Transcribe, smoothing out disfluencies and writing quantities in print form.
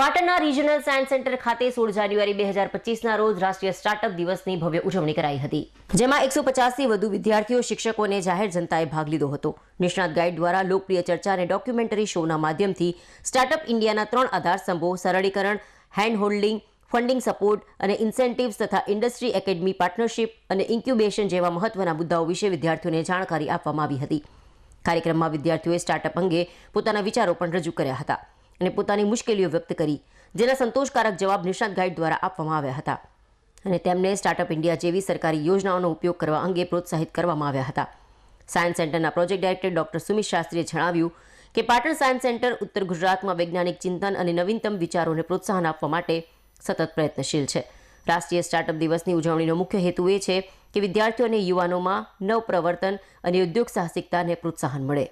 પાટણના regional science centre ખાતે 16 જાન્યુઆરી 2025ના રોજ રાષ્ટ્રીય સ્ટાર્ટઅપ દિવસની ભવ્ય ઉજવણી કરાઈ હતી, જેમાં 150થી વધુ વિદ્યાર્થીઓ, શિક્ષકો અને જાહેર જનતાએ ભાગ લીધો હતો। નિષ્ણાત ગાઈડ દ્વારા લોકપ્રિય ચર્ચા અને ડોક્યુમેન્ટરી શોના માધ્યમથી સ્ટાર્ટઅપ ઇન્ડિયાના 3 આધારસ્તંભો સરળીકરણ, હેન્ડ હોલ્ડિંગ, ફંડિંગ સપોર્ટ અને ઇન્સેન્ટિવ્સ તથા ઇન્ડસ્ટ્રી એકેડમી પાર્ટનરશિપ અને ઇન્ક્યુબેશન જેવા મહત્વના મુદ્દાઓ વિશે વિદ્યાર્થીઓને જાણકારી આપવામાં આવી હતી। કાર્યક્રમમાં વિદ્યાર્થીઓએ સ્ટાર્ટઅપ અંગે પોતાના વિચારો પણ રજૂ કર્યા હતા અને પોતાની મુશ્કેલીઓ વ્યક્ત કરી, જેના સંતોષકારક જવાબ નિષ્ણાત ગાઈડ દ્વારા આપવામાં આવ્યા હતા અને તેમને સ્ટાર્ટઅપ ઇન્ડિયા જેવી સરકારી યોજનાઓનો ઉપયોગ કરવા અંગે પ્રોત્સાહિત કરવામાં આવ્યા હતા। સાયન્સ સેન્ટરના પ્રોજેક્ટ ડાયરેક્ટર ડોક્ટર સુમિત શાસ્ત્રીએ જણાવ્યું કે પાટણ સાયન્સ સેન્ટર ઉત્તર ગુજરાતમાં વૈજ્ઞાનિક ચિંતન અને નવીનતમ વિચારોને પ્રોત્સાહન આપવા માટે સતત પ્રયત્નશીલ છે। રાષ્ટ્રીય સ્ટાર્ટઅપ દિવસની ઉજવણીનો મુખ્ય હેતુ એ છે કે વિદ્યાર્થીઓ અને યુવાનોમાં નવપ્રવર્તન અને ઉદ્યોગ સાહસિકતાને પ્રોત્સાહન મળે।